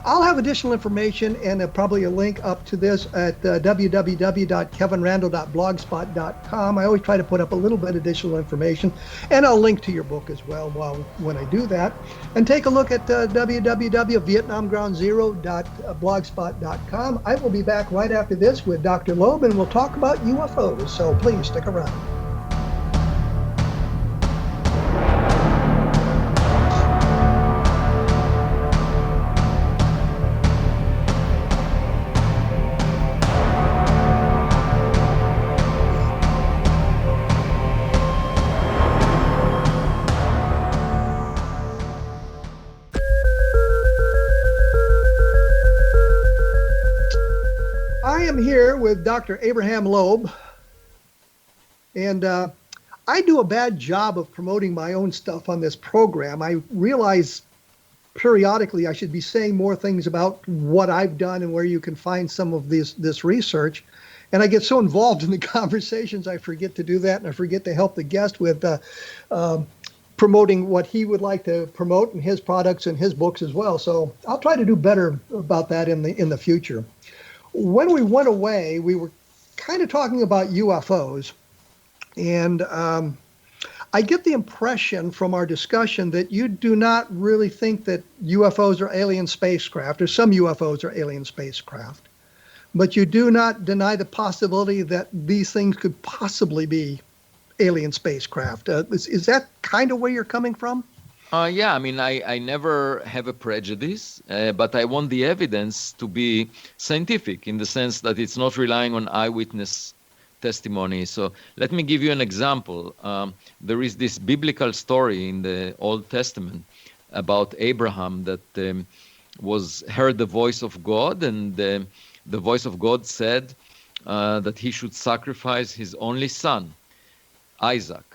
B: I'll have additional information and probably a link up to this at www.kevinrandle.blogspot.com. I always try to put up a little bit additional information, and I'll link to your book as well when I do that. And take a look at www.vietnamgroundzero.blogspot.com. I will be back right after this with Dr. Loeb, and we'll talk about UFOs, so please stick around. am here with Dr. Abraham Loeb, and I do a bad job of promoting my own stuff on this program. I realize periodically I should be saying more things about what I've done and where you can find some of this research. And I get so involved in the conversations, I forget to do that, and I forget to help the guest with promoting what he would like to promote and his products and his books as well. So I'll try to do better about that in the future. When we went away, we were kind of talking about UFOs, and I get the impression from our discussion that you do not really think that UFOs are alien spacecraft, or some UFOs are alien spacecraft, but you do not deny the possibility that these things could possibly be alien spacecraft. Is that kind of where you're coming from?
C: Yeah, I mean, I never have a prejudice, but I want the evidence to be scientific in the sense that it's not relying on eyewitness testimony. So let me give you an example. There is this biblical story in the Old Testament about Abraham that heard the voice of God, and the voice of God said that he should sacrifice his only son, Isaac.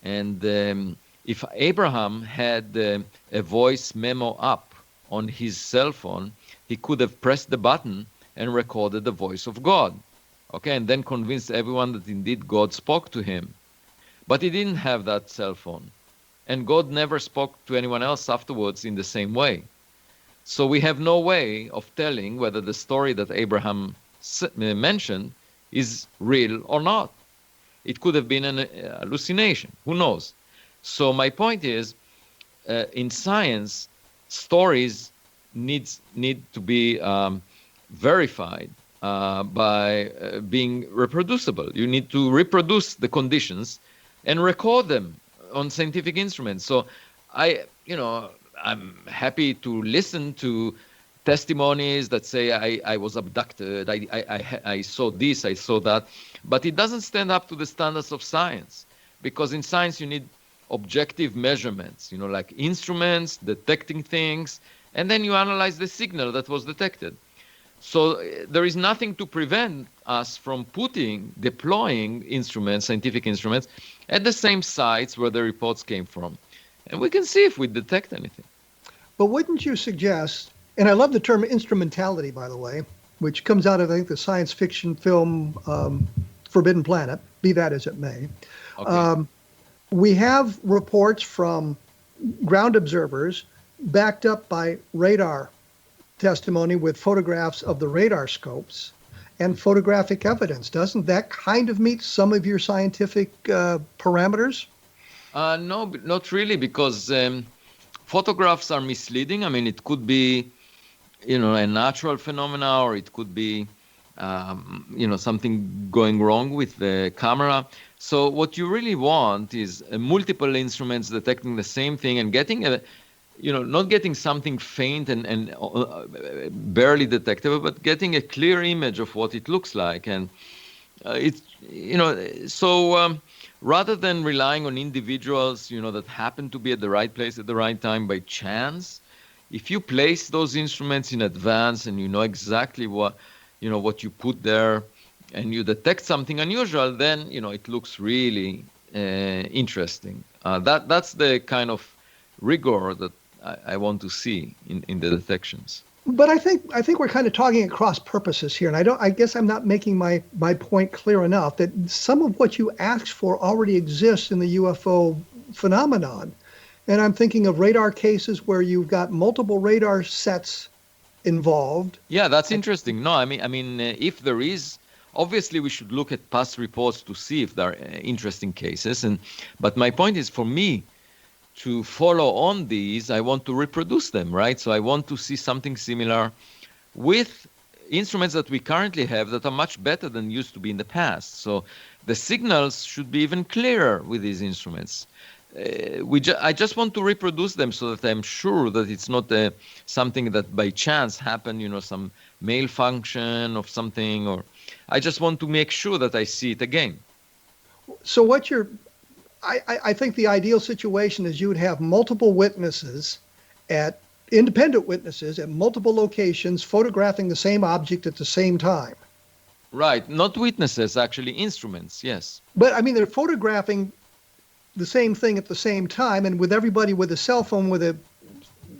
C: And if Abraham had a voice memo up on his cell phone, he could have pressed the button and recorded the voice of God. Okay, and then convinced everyone that indeed God spoke to him. But he didn't have that cell phone. And God never spoke to anyone else afterwards in the same way. So we have no way of telling whether the story that Abraham mentioned is real or not. It could have been an hallucination. Who knows? So my point is, in science, stories need to be verified by being reproducible. You need to reproduce the conditions and record them on scientific instruments. So I'm happy to listen to testimonies that say I was abducted, I saw this, I saw that, but it doesn't stand up to the standards of science, because in science you need objective measurements, like instruments detecting things, and then you analyze the signal that was detected. So there is nothing to prevent us from deploying instruments, scientific instruments, at the same sites where the reports came from. And we can see if we detect anything.
B: But wouldn't you suggest, and I love the term instrumentality, by the way, which comes out of, I think, the science fiction film Forbidden Planet, be that as it may. Okay. We have reports from ground observers backed up by radar testimony with photographs of the radar scopes and photographic evidence. Doesn't that kind of meet some of your scientific parameters?
C: No, not really, because photographs are misleading. I mean, it could be, a natural phenomena, or it could be, something going wrong with the camera. So what you really want is multiple instruments detecting the same thing and getting not getting something faint and barely detectable, but getting a clear image of what it looks like. And rather than relying on individuals, that happen to be at the right place at the right time by chance, if you place those instruments in advance and you know exactly what you put there, and you detect something unusual, then it looks really interesting. That's the kind of rigor that I want to see in the detections.
B: But I think we're kind of talking at cross purposes here, and I guess I'm not making my point clear enough that some of what you asked for already exists in the UFO phenomenon. And I'm thinking of radar cases where you've got multiple radar sets involved.
C: Yeah, that's interesting. No, I mean, if there is, obviously we should look at past reports to see if there are interesting cases. But my point is, for me to follow on these, I want to reproduce them, right? So I want to see something similar with instruments that we currently have that are much better than used to be in the past. So the signals should be even clearer with these instruments. I just want to reproduce them so that I'm sure that it's not something that by chance happened, some malfunction of something, or I just want to make sure that I see it again.
B: So I think the ideal situation is you would have multiple witnesses, independent witnesses at multiple locations photographing the same object at the same time.
C: Right, not witnesses, actually instruments, yes.
B: But I mean, they're photographing the same thing at the same time, and with everybody with a cell phone with a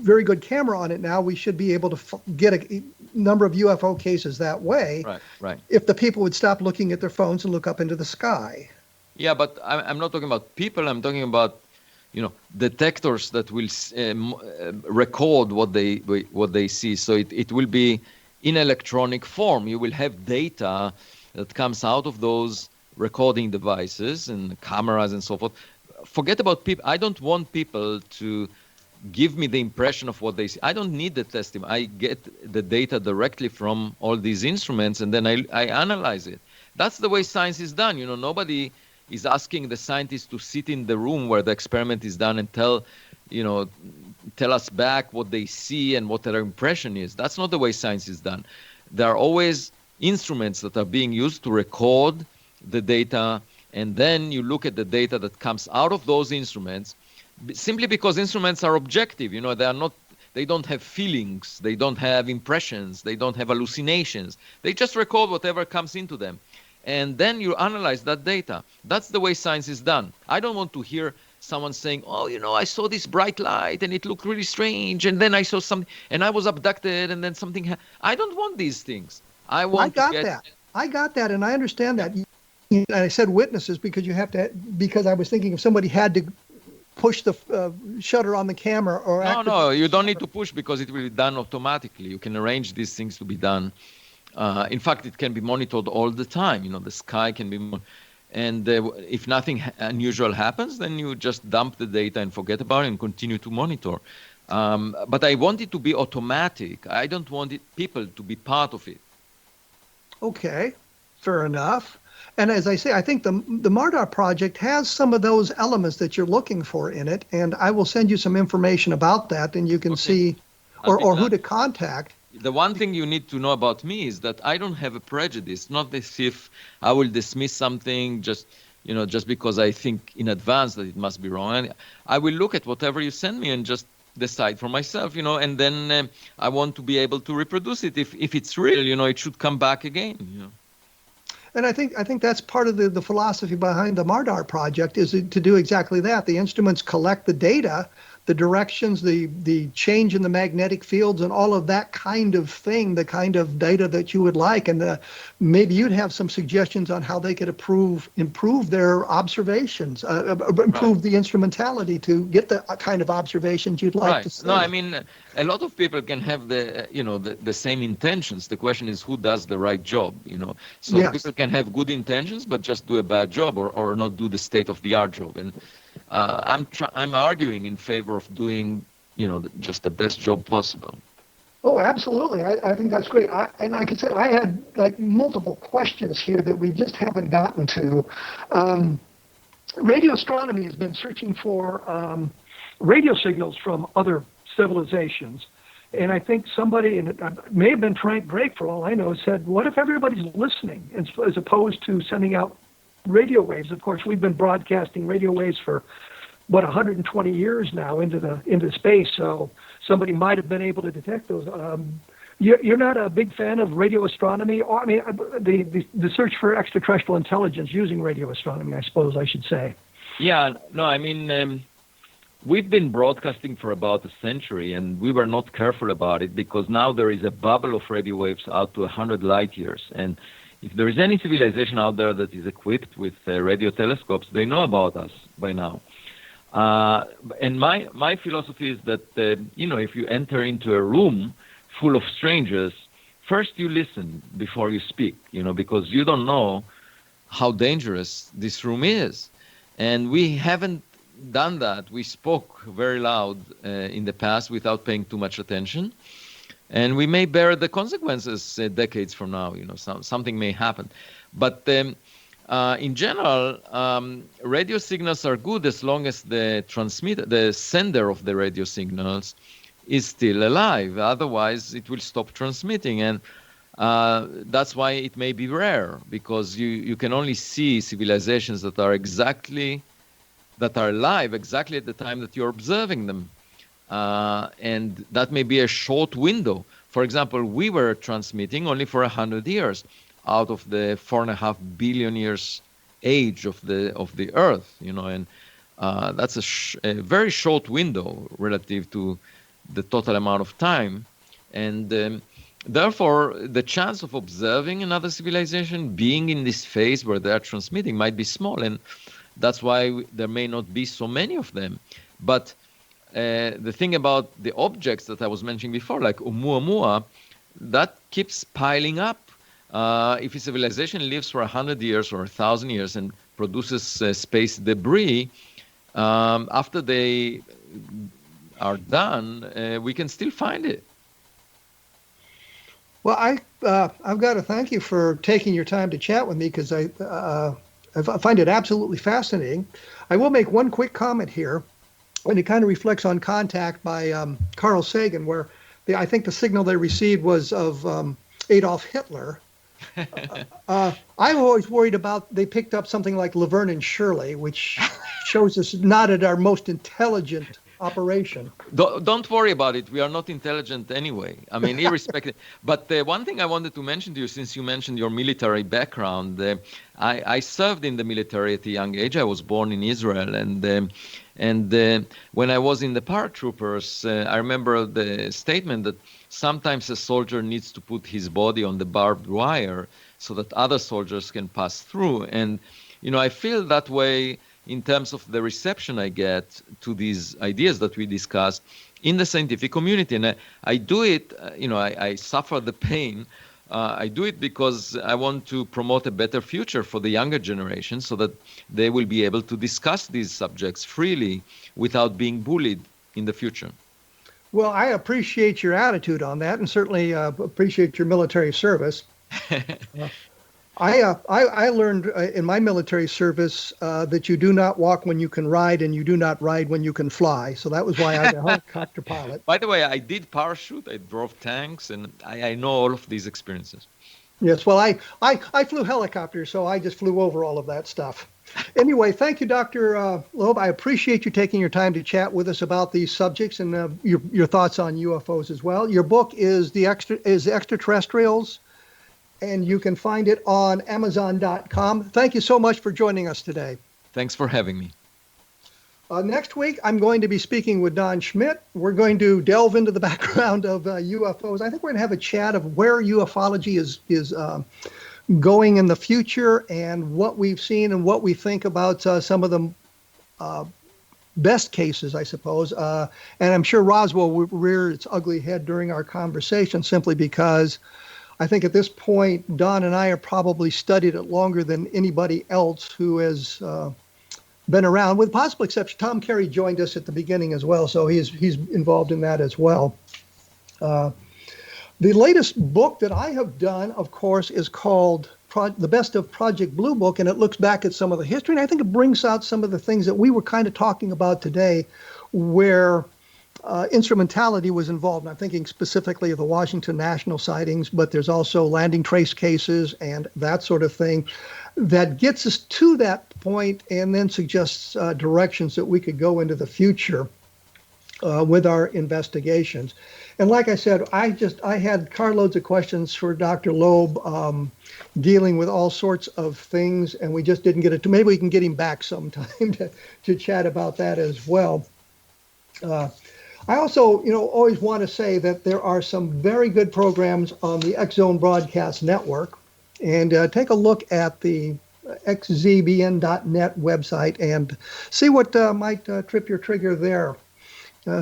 B: very good camera on it now, we should be able to get a number of UFO cases that way.
C: Right, right.
B: If the people would stop looking at their phones and look up into the sky.
C: Yeah, but I'm not talking about people. I'm talking about, detectors that will record what they see. So it will be in electronic form. You will have data that comes out of those recording devices and cameras and so forth. Forget about people. I don't want people to give me the impression of what they see. I don't need the testimony. I get the data directly from all these instruments, and then I analyze it. That's the way science is done. Nobody is asking the scientists to sit in the room where the experiment is done and tell us back what they see and what their impression is. That's not the way science is done. There are always instruments that are being used to record the data, and then you look at the data that comes out of those instruments, simply because instruments are objective. They don't have feelings, they don't have impressions, they don't have hallucinations. They just record whatever comes into them. And then you analyze that data. That's the way science is done. I don't want to hear someone saying, I saw this bright light and it looked really strange, and then I saw something and I was abducted and then something happened. I don't want these things. I got
B: that, and I understand that. And I said witnesses because I was thinking if somebody had to push the shutter on the camera or
C: No, you don't need to push because it will be done automatically. You can arrange these things to be done. In fact, it can be monitored all the time. The sky can be, and if nothing unusual happens, then you just dump the data and forget about it and continue to monitor. But I want it to be automatic. I don't want people to be part of it.
B: Okay, fair enough. And as I say, I think the Mardar project has some of those elements that you're looking for in it, and I will send you some information about that, and you can see, or who to contact.
C: The one thing you need to know about me is that I don't have a prejudice, not as if I will dismiss something just because I think in advance that it must be wrong. I will look at whatever you send me and just decide for myself, and then I want to be able to reproduce it. If it's real, it should come back again,
B: And I think that's part of the philosophy behind the Mardar project is to do exactly that. The instruments collect the data, the directions, the change in the magnetic fields, and all of that kind of thing, the kind of data that you would like. And maybe you'd have some suggestions on how they could improve their observations, improve the instrumentality to get the kind of observations you'd like to see.
C: No, I mean, a lot of people can have the same intentions. The question is who does the right job, So yes. People can have good intentions, but just do a bad job or not do the state-of-the-art job. And I'm arguing in favor of doing, just the best job possible.
B: Oh, absolutely. I think that's great. And like I said, I had multiple questions here that we just haven't gotten to. Radio astronomy has been searching for radio signals from other civilizations. And I think somebody, and it may have been Frank Drake for all I know, said, what if everybody's listening as opposed to sending out radio waves? Of course, we've been broadcasting radio waves for 120 years now into space, so somebody might have been able to detect those. You're not a big fan of radio astronomy, or the search for extraterrestrial intelligence using radio astronomy, I suppose I should say.
C: Yeah, no, I mean, we've been broadcasting for about a century, and we were not careful about it because now there is a bubble of radio waves out to 100 light years, and if there is any civilization out there that is equipped with radio telescopes, they know about us by now. And my philosophy is that, if you enter into a room full of strangers, first you listen before you speak, because you don't know how dangerous this room is. And we haven't done that. We spoke very loud in the past without paying too much attention. And we may bear the consequences decades from now. Something may happen. But in general, radio signals are good as long as the sender of the radio signals is still alive. Otherwise, it will stop transmitting. And that's why it may be rare, because you can only see civilizations that are alive exactly at the time that you're observing them. And that may be a short window. For example, we were transmitting only for 100 years. out of the 4.5 billion years age of the Earth, and that's a very short window relative to the total amount of time, and therefore the chance of observing another civilization being in this phase where they are transmitting might be small, and that's why there may not be so many of them. But the thing about the objects that I was mentioning before, like Oumuamua, that keeps piling up. If a civilization lives for 100 years or 1,000 years and produces space debris, after they are done, we can still find it.
B: Well, I've got to thank you for taking your time to chat with me, because I find it absolutely fascinating. I will make one quick comment here, and it kind of reflects on Contact by Carl Sagan, where I think the signal they received was of Adolf Hitler. I'm always worried about they picked up something like Laverne and Shirley, which shows us not at our most intelligent operation.
C: Don't worry about it. We are not intelligent anyway. I mean, irrespective. But one thing I wanted to mention to you, since you mentioned your military background, I served in the military at a young age. I was born in Israel, and when I was in the paratroopers, I remember the statement that sometimes a soldier needs to put his body on the barbed wire so that other soldiers can pass through. And, I feel that way in terms of the reception I get to these ideas that we discussed in the scientific community. And I do it, I suffer the pain. I do it because I want to promote a better future for the younger generation so that they will be able to discuss these subjects freely without being bullied in the future.
B: Well, I appreciate your attitude on that, and certainly appreciate your military service. I learned in my military service that you do not walk when you can ride, and you do not ride when you can fly. So that was why I was a helicopter pilot.
C: By the way, I did parachute, I drove tanks, and I know all of these experiences.
B: Yes, well, I flew helicopters, so I just flew over all of that stuff. Anyway, thank you, Dr. Loeb. I appreciate you taking your time to chat with us about these subjects and your thoughts on UFOs as well. Your book is Extraterrestrials, and you can find it on Amazon.com. Thank you so much for joining us today.
C: Thanks for having me.
B: Next week, I'm going to be speaking with Don Schmidt. We're going to delve into the background of UFOs. I think we're going to have a chat of where ufology is going in the future, and what we've seen and what we think about some of the best cases, I suppose. And I'm sure Roswell will rear its ugly head during our conversation, simply because I think at this point, Don and I have probably studied it longer than anybody else who has been around, with possible exception. Tom Carey joined us at the beginning as well, so he's involved in that as well. The latest book that I have done, of course, is called The Best of Project Blue Book, and it looks back at some of the history, and I think it brings out some of the things that we were kind of talking about today, where instrumentality was involved. And I'm thinking specifically of the Washington National sightings, but there's also landing trace cases and that sort of thing that gets us to that point, and then suggests directions that we could go into the future with our investigations. And like I said, I had carloads of questions for Dr. Loeb, dealing with all sorts of things, and we just didn't get it to. Maybe we can get him back sometime to chat about that as well. I also, always want to say that there are some very good programs on the X-Zone Broadcast Network, and take a look at the xzbn.net website and see what might trip your trigger there.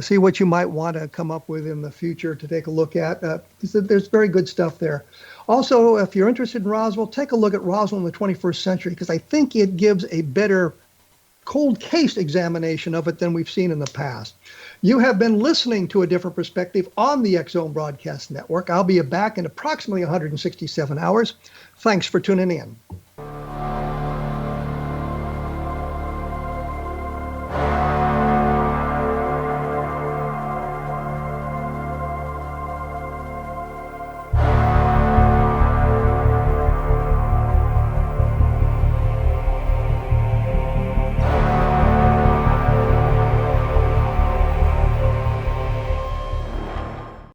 B: See what you might want to come up with in the future to take a look at. There's very good stuff there. Also, if you're interested in Roswell, take a look at Roswell in the 21st century, because I think it gives a better cold case examination of it than we've seen in the past. You have been listening to A Different Perspective on the X-Zone Broadcast Network. I'll be back in approximately 167 hours. Thanks for tuning in.